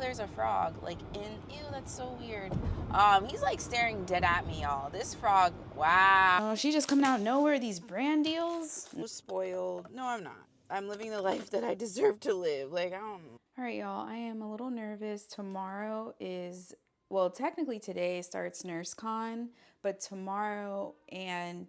there's a frog, like ew, that's so weird. He's like staring dead at me, y'all. This frog, wow. Oh, she just coming out of nowhere, these brand deals. I was spoiled. No, I'm not. I'm living the life that I deserve to live. Like, I don't know. All right, y'all, I am a little nervous. Tomorrow is, well, technically today starts NurseCon, but tomorrow and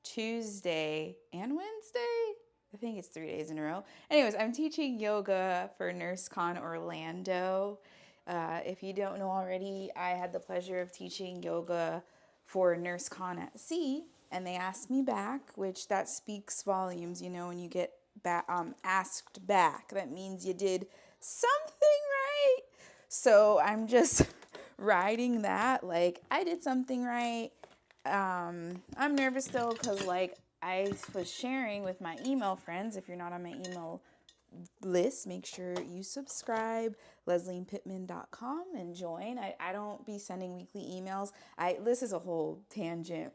Tuesday and Wednesday, I think it's 3 days in a row. Anyways, I'm teaching yoga for NurseCon Orlando. If you don't know already, I had the pleasure of teaching yoga for NurseCon at sea, and they asked me back, which that speaks volumes. You know, when you get asked back, that means you did something right. So I'm just riding that, like I did something right. I'm nervous still because like I was sharing with my email friends. If you're not on my email list, make sure you subscribe, leslinepittman.com, and join. I don't be sending weekly emails. This is a whole tangent.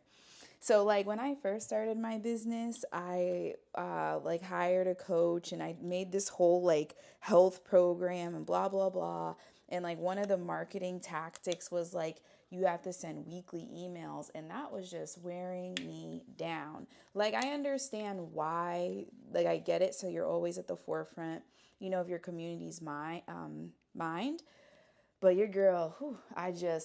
So like when I first started my business, I like hired a coach and I made this whole like health program and blah blah blah. And like one of the marketing tactics was like you have to send weekly emails, and that was just wearing me down. Like I understand why, like I get it. So you're always at the forefront, you know, of your community's mind. But your girl, whew,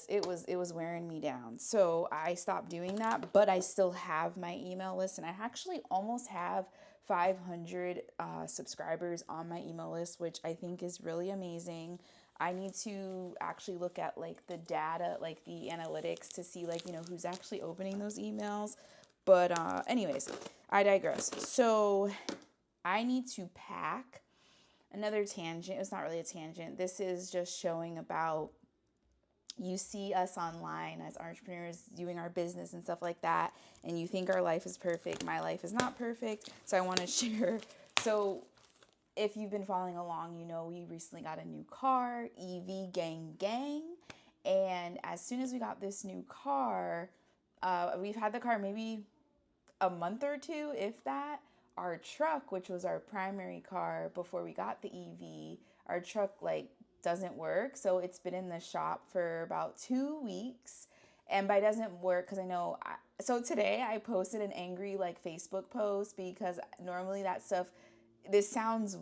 it was wearing me down. So I stopped doing that, but I still have my email list, and I actually almost have 500 subscribers on my email list, which I think is really amazing. I need to actually look at like the data, like the analytics to see like, you know, who's actually opening those emails. But anyways, I digress. So I need to pack. Another tangent, it's not really a tangent. This is just showing about you see us online as entrepreneurs doing our business and stuff like that, and you think our life is perfect. My life is not perfect. So I want to share. So if you've been following along, you know we recently got a new car, EV gang gang. And as soon as we got this new car, we've had the car maybe a month or two, if that. Our truck, which was our primary car before we got the EV, our truck like doesn't work. So it's been in the shop for about 2 weeks. And by doesn't work, because I know, so today I posted an angry like Facebook post because normally that stuff, this sounds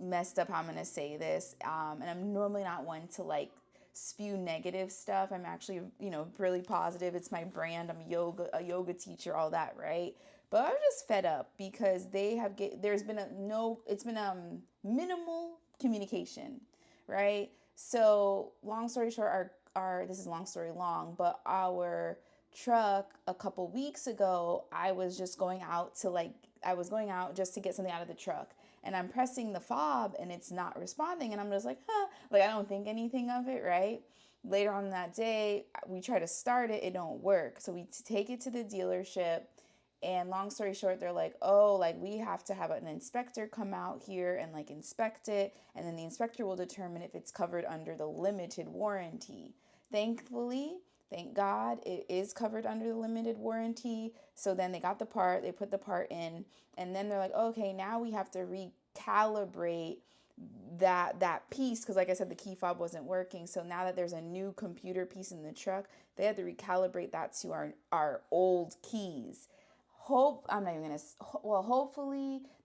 messed up how I'm going to say this. And I'm normally not one to like spew negative stuff. I'm actually, you know, really positive. It's my brand. I'm a yoga teacher, all that, right? But I'm just fed up because there's been it's been minimal communication, right? So long story short, our this is long story long, but our truck a couple weeks ago, I was going out just to get something out of the truck, and I'm pressing the fob and it's not responding, and I'm just like, like I don't think anything of it, right? Later on that day, we try to start it, it don't work, so we take it to the dealership. And long story short, they're like, oh, like we have to have an inspector come out here and like inspect it. And then the inspector will determine if it's covered under the limited warranty. Thankfully, thank God, it is covered under the limited warranty. So then they got the part, they put the part in, and then they're like, okay, now we have to recalibrate that piece, because like I said, the key fob wasn't working. So now that there's a new computer piece in the truck, they had to recalibrate that to our old keys. Hopefully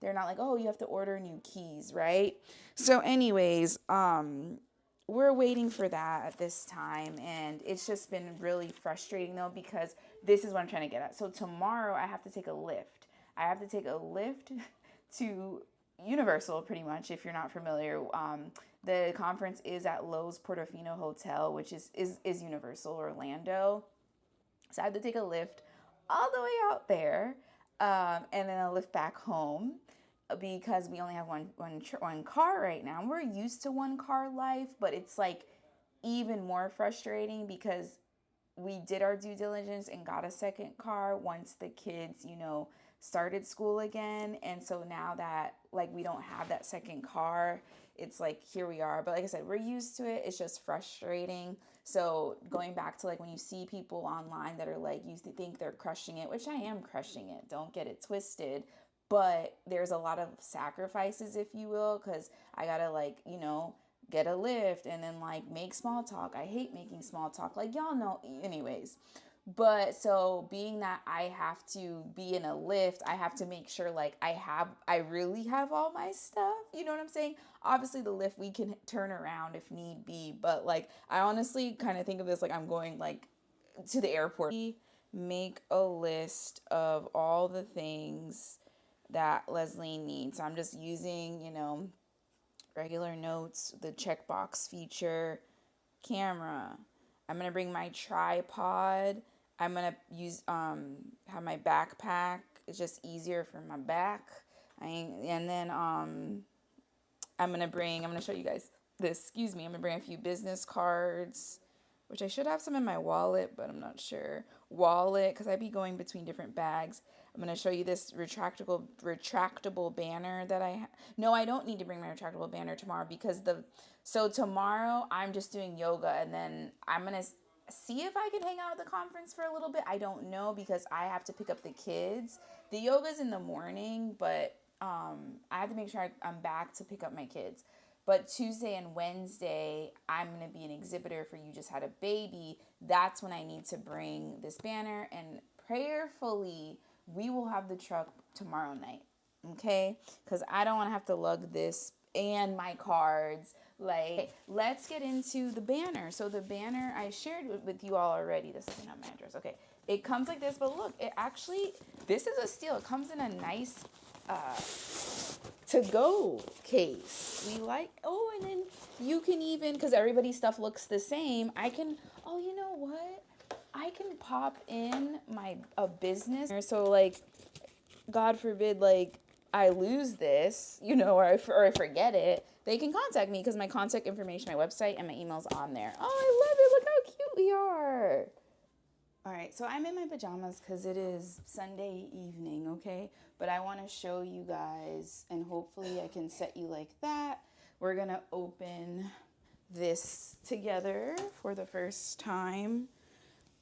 they're not like, oh, you have to order new keys, right? So anyways, we're waiting for that at this time, and it's just been really frustrating though, because this is what I'm trying to get at. So tomorrow I have to take a lift. To Universal, pretty much, if you're not familiar. The conference is at Lowe's Portofino Hotel, which is Universal Orlando. So I had to take a lift all the way out there, and then a lift back home, because we only have one car right now. We're used to one car life, but it's like even more frustrating because we did our due diligence and got a second car once the kids, you know, started school again. And so now that like we don't have that second car, it's like here we are. But like I said, we're used to it. It's just frustrating. So going back to like when you see people online that are like, you think they're crushing it, which I am crushing it, don't get it twisted, but there's a lot of sacrifices, if you will, because I gotta like, you know, get a lift and then like make small talk. I hate making small talk. Like y'all know anyways. But so being that I have to be in a lift, I have to make sure like I really have all my stuff. You know what I'm saying? Obviously the lift we can turn around if need be, but like I honestly kind of think of this like I'm going like to the airport. Make a list of all the things that Lesline needs. So I'm just using, regular notes, the checkbox feature, camera. I'm gonna bring my tripod. I'm gonna use have my backpack. It's just easier for my back. And then I'm gonna show you guys this. Excuse me. I'm gonna bring a few business cards, which I should have some in my wallet, but I'm not sure. Wallet, because I'd be going between different bags. I'm gonna show you this retractable banner that No, I don't need to bring my retractable banner tomorrow because tomorrow I'm just doing yoga, and then I'm gonna see if I can hang out at the conference for a little bit. I don't know because I have to pick up the kids. The yoga's in the morning, but I have to make sure I'm back to pick up my kids. But Tuesday and Wednesday, I'm going to be an exhibitor for You Just Had a Baby. That's when I need to bring this banner. And prayerfully, we will have the truck tomorrow night. Okay? Because I don't want to have to lug this and my cards. Like, let's get into the banner. So the banner, I shared with you all already. This is not my address. Okay. It comes like this. But look, this is a steal. It comes in a nice to-go case. And then you can even, because everybody's stuff looks the same, you know what? I can pop in a business. So like, God forbid, like I lose this, or I forget it, they can contact me because my contact information, my website, and my email's on there. Oh, I love it. Look how cute we are. All right, so I'm in my pajamas because it is Sunday evening, okay? But I want to show you guys, and hopefully I can set you like that. We're going to open this together for the first time.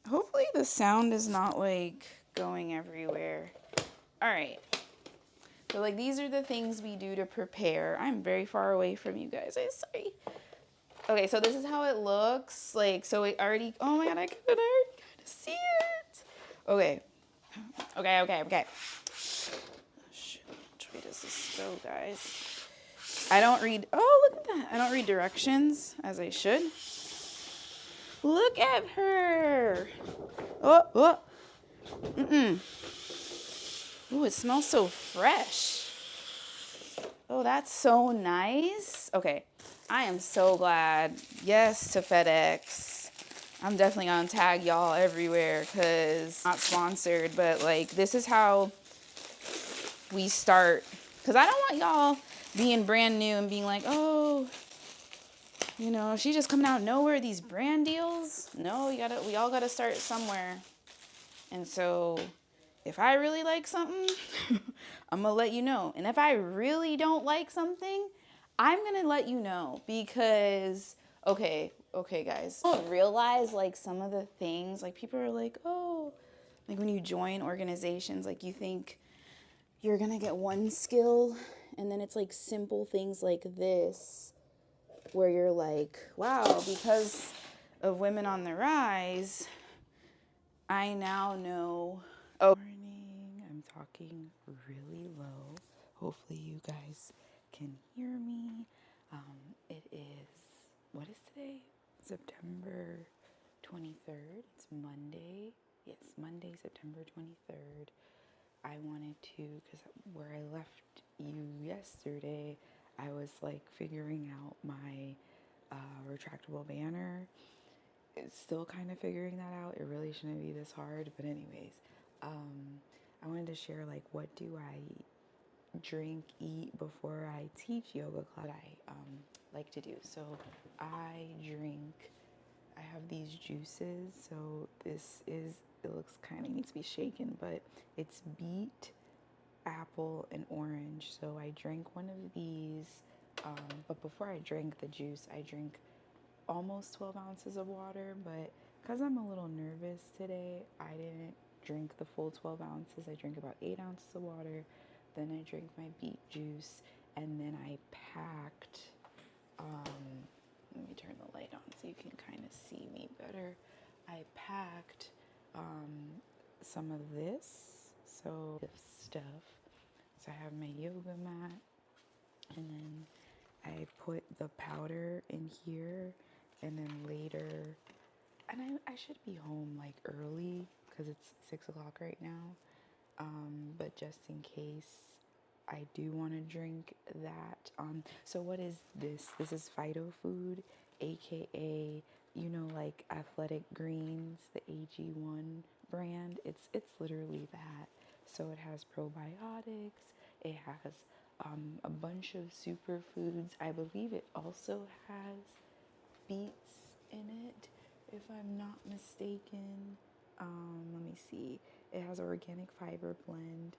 Hopefully the sound is not, like, going everywhere. All right. So, like, these are the things we do to prepare. I'm very far away from you guys. I'm sorry. Okay, so this is how it looks. Like, so it already... Oh, my God, I couldn't see it. Okay. Shoot, which way does this go, guys? I don't read. Oh, look at that. I don't read directions as I should. Look at her. Oh. Ooh, it smells so fresh. Oh, that's so nice. Okay. I am so glad. Yes to FedEx. I'm definitely gonna tag y'all everywhere because not sponsored, but like this is how we start. Because I don't want y'all being brand new and being like, oh, she just coming out of nowhere, these brand deals. No, we all gotta start somewhere. And so if I really like something, I'm gonna let you know. And if I really don't like something, I'm gonna let you know because okay, guys. I don't realize, like, some of the things, like, people are like, oh, like, when you join organizations, like, you think you're gonna get one skill, and then it's, like, simple things like this, where you're like, wow, because of Women on the Rise, I now know, morning, I'm talking really low. Hopefully you guys can hear me. It is, what is today? September 23rd. It's Monday. Yes, Monday, September 23rd. I wanted to, because where I left you yesterday, I was like figuring out my retractable banner. It's still kind of figuring that out. It really shouldn't be this hard. But anyways, I wanted to share like what do I drink, eat before I teach yoga class. I like to do. So I have these juices. So it looks kind of needs to be shaken, but it's beet, apple, and orange. So I drink one of these. But before I drink the juice, I drink almost 12 ounces of water. But because I'm a little nervous today, I didn't drink the full 12 ounces. I drank about 8 ounces of water. Then I drank my beet juice, and then I packed I packed some of this, so stuff. So I have my yoga mat, and then I put the powder in here, and then later, and I should be home like early because it's 6 o'clock right now. But just in case I do want to drink that. So what is this? This is Phyto Food, aka like Athletic Greens, the AG1 brand. It's literally that. So it has probiotics. It has a bunch of superfoods. I believe it also has beets in it, if I'm not mistaken. Let me see. It has organic fiber blend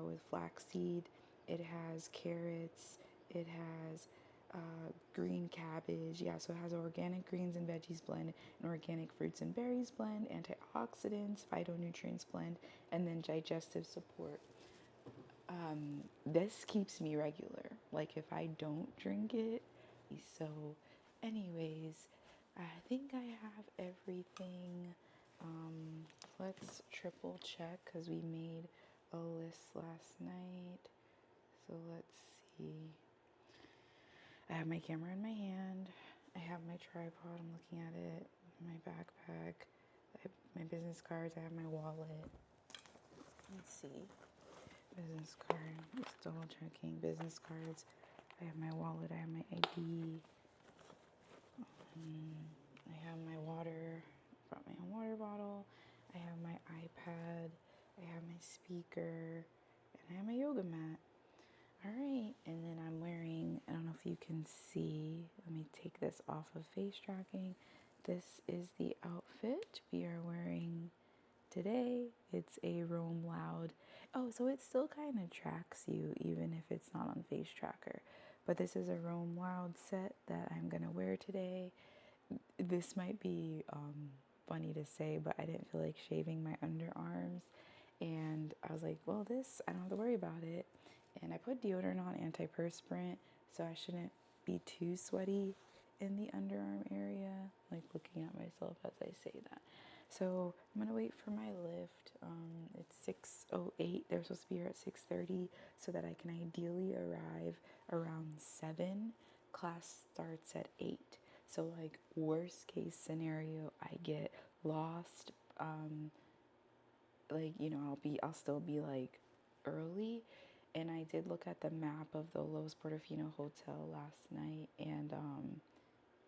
with flaxseed. It has carrots. It has green cabbage. Yeah, so it has organic greens and veggies blend, and organic fruits and berries blend, antioxidants, phytonutrients blend, and then digestive support. This keeps me regular. Like if I don't drink it. So anyways, I think I have everything. Let's triple check because we made a list last night. So let's see. I have my camera in my hand. I have my tripod. I'm looking at it. My backpack. I have my business cards. I have my wallet. Let's see. Business card. I'm still checking business cards. I have my wallet. I have my ID. I have my water. I brought my own water bottle. I have my iPad. I have my speaker. And I have my yoga mat. All right. And then I'm wearing, I don't know if you can see. Let me take this off of face tracking. This is the outfit we are wearing today. It's a Roam Loud. Oh, so it still kind of tracks you even if it's not on face tracker. But this is a Roam Loud set that I'm going to wear today. This might be funny to say, but I didn't feel like shaving my underarms. And I was like, well, this, I don't have to worry about it. And I put deodorant on, antiperspirant, so I shouldn't be too sweaty in the underarm area. Like looking at myself as I say that. So I'm going to wait for my lift. It's 6:08. They're supposed to be here at 6:30 so that I can ideally arrive around 7. Class starts at 8. So like worst case scenario, I get lost. I'll still be like early. And I did look at the map of the Los Portofino Hotel last night, and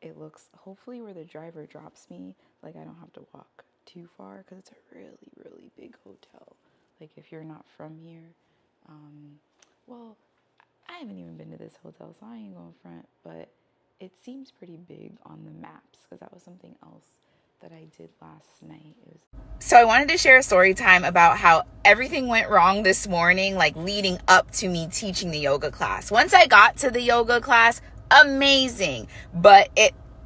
it looks hopefully where the driver drops me, like I don't have to walk too far because it's a really, really big hotel. Like if you're not from here, well, I haven't even been to this hotel, so I ain't going front, but it seems pretty big on the maps because that was something else that I did last night. So I wanted to share a story time about how everything went wrong this morning, like leading up to me teaching the yoga class. Once I got to the yoga class, amazing. But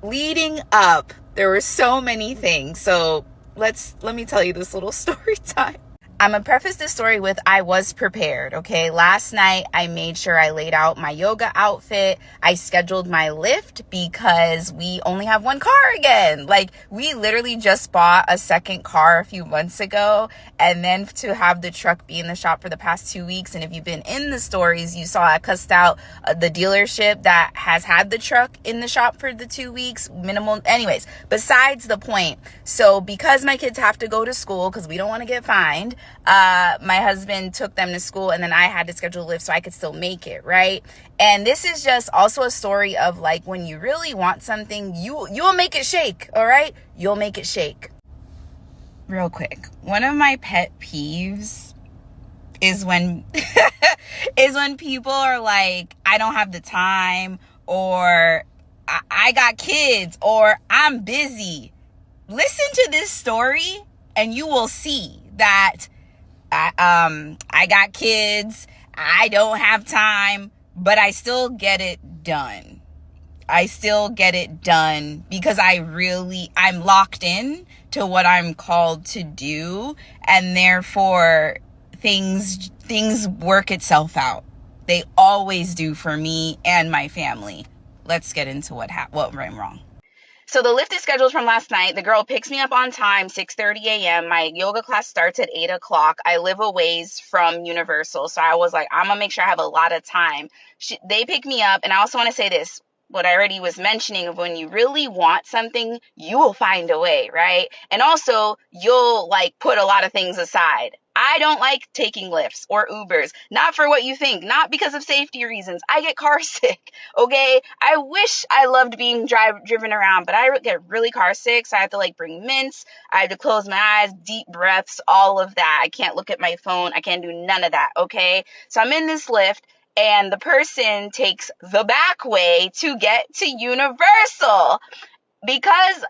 leading up, there were so many things. So let me tell you this little story time. I'm going to preface this story with I was prepared, okay? Last night, I made sure I laid out my yoga outfit. I scheduled my lift because we only have one car again. Like, we literally just bought a second car a few months ago. And then to have the truck be in the shop for the past 2 weeks. And if you've been in the stories, you saw I cussed out the dealership that has had the truck in the shop for the 2 weeks. Minimal. Anyways, besides the point. So because my kids have to go to school because we don't want to get fined, my husband took them to school, and then I had to schedule a lift so I could still make it, right? And this is just also a story of like when you really want something, you'll make it shake, all right? You'll make it shake. Real quick, one of my pet peeves is when people are like, I don't have the time, or I got kids, or I'm busy. Listen to this story and you will see that I got kids, I don't have time, but I still get it done. I still get it done because I'm locked in to what I'm called to do, and therefore things work itself out. They always do for me and my family. Let's get into what went wrong. So the lift is scheduled from last night. The girl picks me up on time, 6:30 a.m. My yoga class starts at 8 o'clock. I live a ways from Universal, so I was like, I'm going to make sure I have a lot of time. They pick me up, and I also want to say this, what I already was mentioning of when you really want something, you will find a way, right? And also, you'll like put a lot of things aside. I don't like taking lifts or Ubers, not for what you think, not because of safety reasons. I get car sick, okay? I wish I loved being driven around, but I get really car sick, so I have to like bring mints. I have to close my eyes, deep breaths, all of that. I can't look at my phone. I can't do none of that, okay? So I'm in this lift, and the person takes the back way to get to Universal because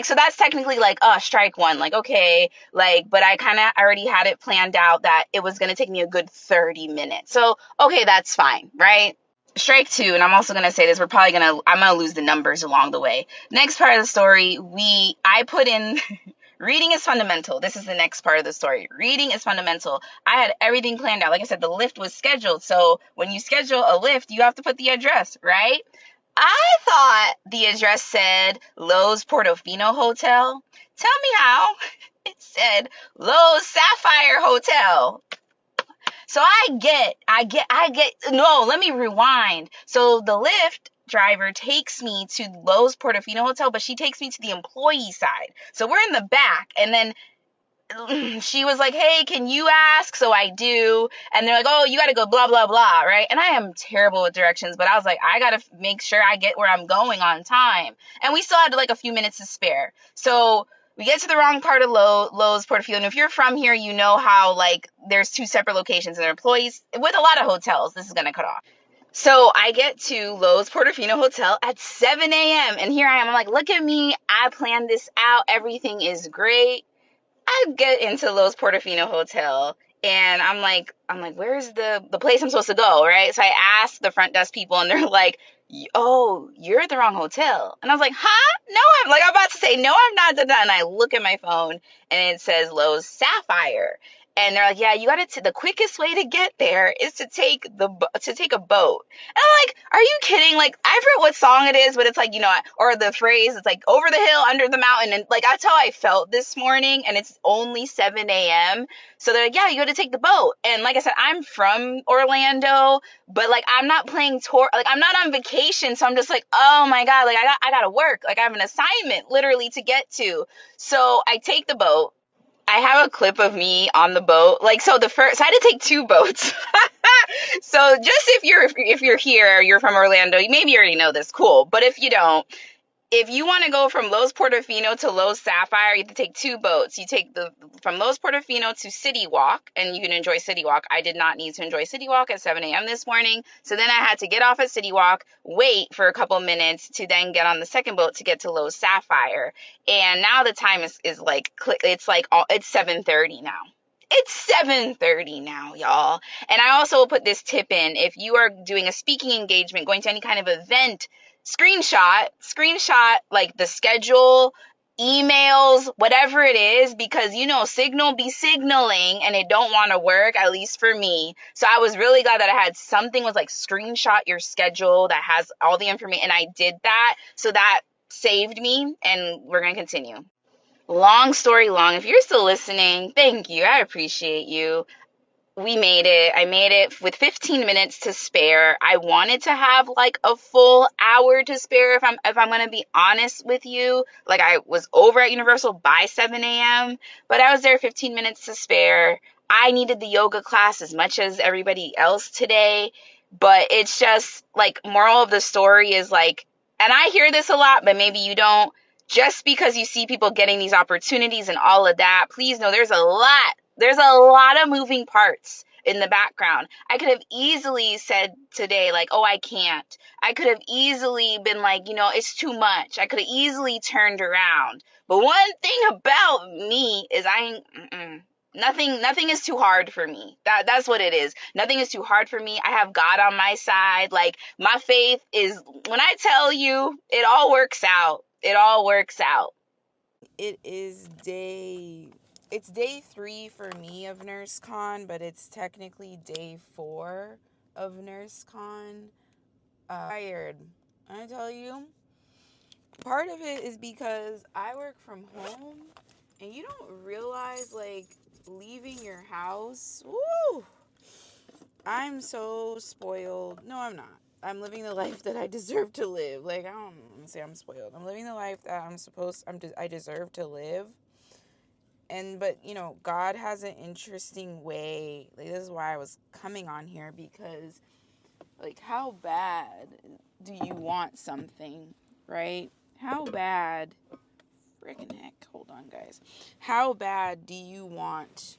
so that's technically like, strike one, like, okay, like, but I kind of already had it planned out that it was going to take me a good 30 minutes. So, okay, that's fine, right? Strike two, and I'm also going to say this, I'm going to lose the numbers along the way. Next part of the story, I put in reading is fundamental. This is the next part of the story. Reading is fundamental. I had everything planned out. Like I said, the lift was scheduled. So when you schedule a lift, you have to put the address, right? I thought the address said Lowe's Portofino Hotel. Tell me how. It said Lowe's Sapphire Hotel. So no, let me rewind. So the Lyft driver takes me to Lowe's Portofino Hotel, but she takes me to the employee side. So we're in the back, and then she was like, hey, can you ask? So I do. And they're like, oh, you got to go blah, blah, blah, right? And I am terrible with directions, but I was like, I got to make sure I get where I'm going on time. And we still had like a few minutes to spare. So we get to the wrong part of Lowe's Portofino. And if you're from here, you know how like there's two separate locations and their employees with a lot of hotels. This is going to cut off. So I get to Lowe's Portofino Hotel at 7 a.m. And here I am. I'm like, look at me. I planned this out. Everything is great. I get into Lowe's Portofino Hotel, and I'm like, where's the place I'm supposed to go, right? So I asked the front desk people, and they're like, oh, you're at the wrong hotel. And I was like, huh? No, I'm about to say, no, I'm not. And I look at my phone, and it says Lowe's Sapphire. And they're like, yeah, you got to, the quickest way to get there is to take a boat. And I'm like, are you kidding? Like, I forget what song it is, but it's like, or the phrase, it's like over the hill, under the mountain. And like, that's how I felt this morning. And it's only 7 a.m. So they're like, yeah, you got to take the boat. And like I said, I'm from Orlando, but like, I'm not playing tour. Like, I'm not on vacation. So I'm just like, oh my God, like I got to work. Like I have an assignment literally to get to. So I take the boat. I have a clip of me on the boat. Like, so I had to take two boats. So just if you're here, you're from Orlando, maybe you already know this, cool. But if you don't, if you want to go from Lowe's Portofino to Lowe's Sapphire, you have to take two boats. You take from Lowe's Portofino to City Walk, and you can enjoy City Walk. I did not need to enjoy City Walk at 7 a.m. this morning. So then I had to get off at City Walk, wait for a couple minutes to then get on the second boat to get to Lowe's Sapphire. And now the time is like, it's 7:30 now. It's 7:30 now, y'all. And I also will put this tip in. If you are doing a speaking engagement, going to any kind of event, screenshot like the schedule, emails, whatever it is, because Signal be signaling and it don't want to work, at least for me. So I was really glad that I had something was like screenshot your schedule that has all the information, and I did that. So that saved me, and we're going to continue. Long story long, if you're still listening, thank you. I appreciate you. We made it. I made it with 15 minutes to spare. I wanted to have like a full hour to spare if I'm going to be honest with you. Like, I was over at Universal by 7 a.m., but I was there 15 minutes to spare. I needed the yoga class as much as everybody else today, but it's just like, moral of the story is like, and I hear this a lot, but maybe you don't, just because you see people getting these opportunities and all of that, please know there's a lot of moving parts in the background. I could have easily said today, like, oh, I can't. I could have easily been like, it's too much. I could have easily turned around. But one thing about me is nothing is too hard for me. That's what it is. Nothing is too hard for me. I have God on my side. Like, my faith is, when I tell you, it all works out. It all works out. It's day 3 for me of NurseCon, but it's technically day 4 of NurseCon. Tired. I tell you, Part of it is because I work from home, and you don't realize, like, leaving your house. Woo! I'm so spoiled. No, I'm not. I'm living the life that I deserve to live. Like, I don't want to say I'm spoiled. I'm living the life that I deserve to live. But God has an interesting way. Like, this is why I was coming on here, because, like, how bad do you want something, right? How bad, freaking heck, hold on, guys. How bad do you want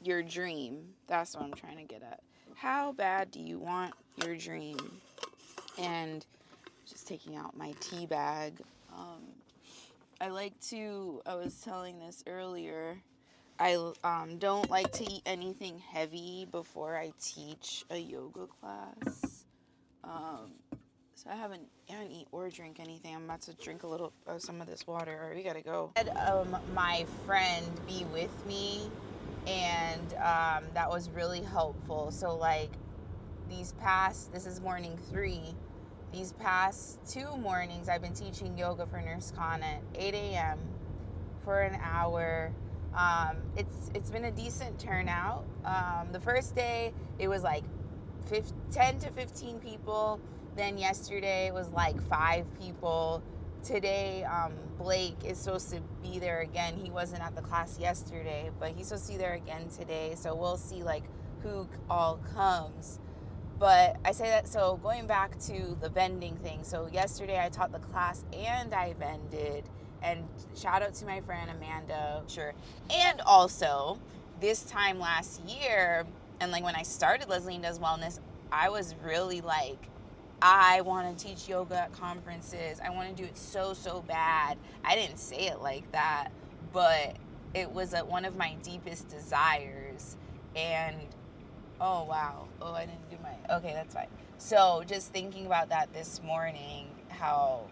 your dream? That's what I'm trying to get at. How bad do you want your dream? And just taking out my tea bag. I was telling this earlier, I don't like to eat anything heavy before I teach a yoga class. So I haven't eat or drink anything. I'm about to drink a little some of this water. All right, we gotta go. I had my friend be with me, and that was really helpful. So, like, this is morning 3. These past 2 mornings, I've been teaching yoga for NurseCon at 8 a.m. for an hour. It's been a decent turnout. The first day, it was like 10 to 15 people. Then yesterday, it was like 5 people. Today, Blake is supposed to be there again. He wasn't at the class yesterday, but he's supposed to be there again today. So we'll see, like, who all comes. But I say that, so going back to the vending thing. So yesterday I taught the class and I vended. And shout out to my friend Amanda. Sure. And also, this time last year, and like when I started Lesline Does Wellness, I was really like, I want to teach yoga at conferences. I want to do it so, so bad. I didn't say it like that, but it was one of my deepest desires. And oh, wow. Oh, I didn't do okay, that's fine. So just thinking about that this morning, how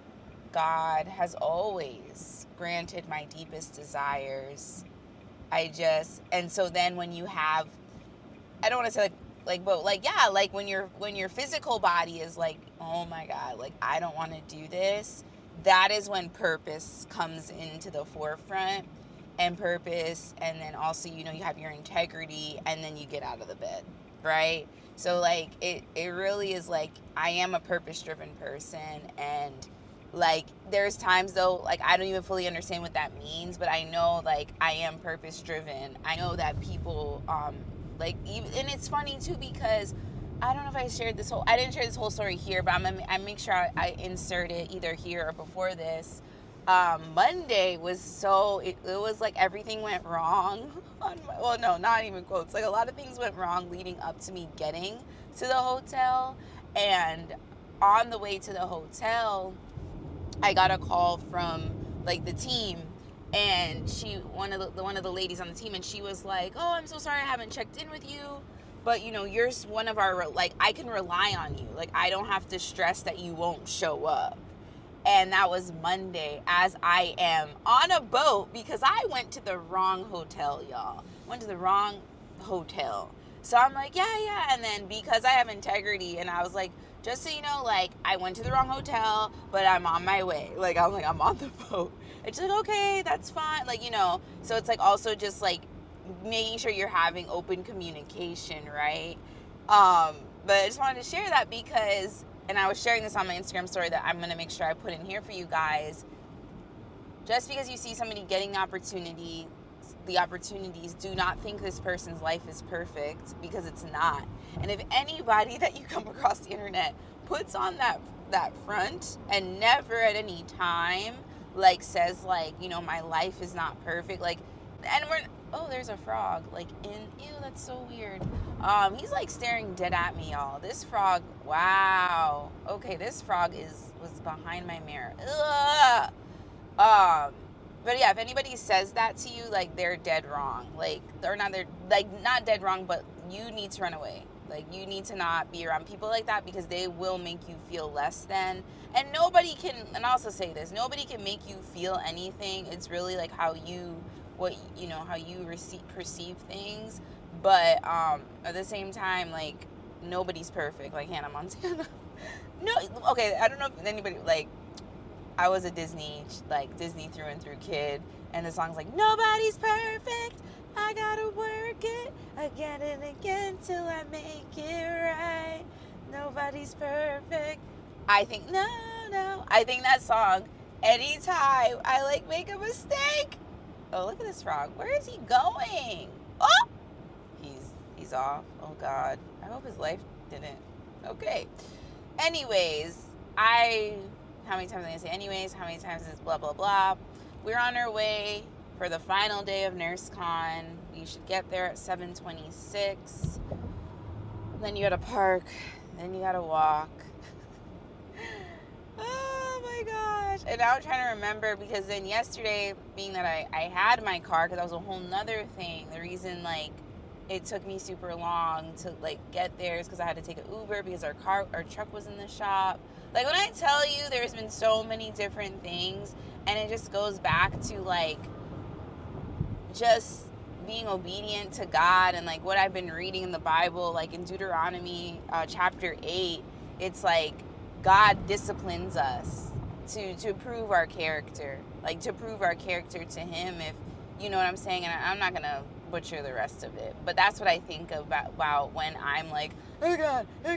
God has always granted my deepest desires. And so then when you have, I don't want to say but like, yeah, like when your physical body is like, oh my God, like, I don't want to do this. That is when purpose comes into the forefront, and purpose. And then also, you have your integrity, and then you get out of the bed. Right? So, like, it really is like, I am a purpose-driven person, and, like, there's times, though, like, I don't even fully understand what that means, but I know, like, I am purpose-driven. I know that people, like, even, and it's funny, too, because I don't know if I didn't share this whole story here, but I make sure I insert it either here or before this. Monday was it was like everything went wrong. Well, no, not even quotes. Like, a lot of things went wrong leading up to me getting to the hotel. And on the way to the hotel, I got a call from, like, the team. And one of the ladies on the team, and she was like, oh, I'm so sorry I haven't checked in with you. But, you're one of our, like, I can rely on you. Like, I don't have to stress that you won't show up. And that was Monday, as I am on a boat, because I went to the wrong hotel, y'all. Went to the wrong hotel. So I'm like, yeah. And then because I have integrity, and I was like, just so you know, like, I went to the wrong hotel, but I'm on my way. Like, I'm on the boat. And she's like, okay, that's fine. Like, so it's like also just like making sure you're having open communication, right? But I just wanted to share that because, and I was sharing this on my Instagram story that I'm going to make sure I put in here for you guys. Just because you see somebody getting the opportunities, do not think this person's life is perfect, because it's not. And if anybody that you come across the internet puts on that front and never at any time, like, says, like, my life is not perfect, like, and there's a frog, like, ew, that's so weird. He's, like, staring dead at me, y'all. This frog, wow. Okay, this frog was behind my mirror. Ugh. But yeah, if anybody says that to you, like, they're dead wrong. Like, they're not dead wrong, but you need to run away. Like, you need to not be around people like that, because they will make you feel less than. And nobody can, and I'll also say this, nobody can make you feel anything. It's really like how you perceive things. But at the same time, like, nobody's perfect, like Hannah Montana. No, okay, I don't know if anybody, like, I was a Disney through and through kid, and the song's like, nobody's perfect, I gotta work it again and again till I make it right. Nobody's perfect. I think, I think that song, anytime I like make a mistake. Oh, look at this frog. Where is he going? Oh, he's off. Oh God, I hope his life didn't. Okay. Anyways, how many times am I gonna say anyways? How many times is blah blah blah? We're on our way for the final day of NurseCon. We should get there at 7:26. Then you gotta park. Then you gotta walk. Oh my gosh. And now I'm trying to remember, because then yesterday, being that I had my car, because that was a whole nother thing. The reason like it took me super long to like get there is because I had to take an Uber because our truck was in the shop. Like, when I tell you, there's been so many different things, and it just goes back to like just being obedient to God, and like what I've been reading in the Bible, like in Deuteronomy chapter 8, it's like God disciplines us to prove our character, like to prove our character to Him, if you know what I'm saying. And I'm not gonna butcher the rest of it, but that's what I think about when I'm like, oh God,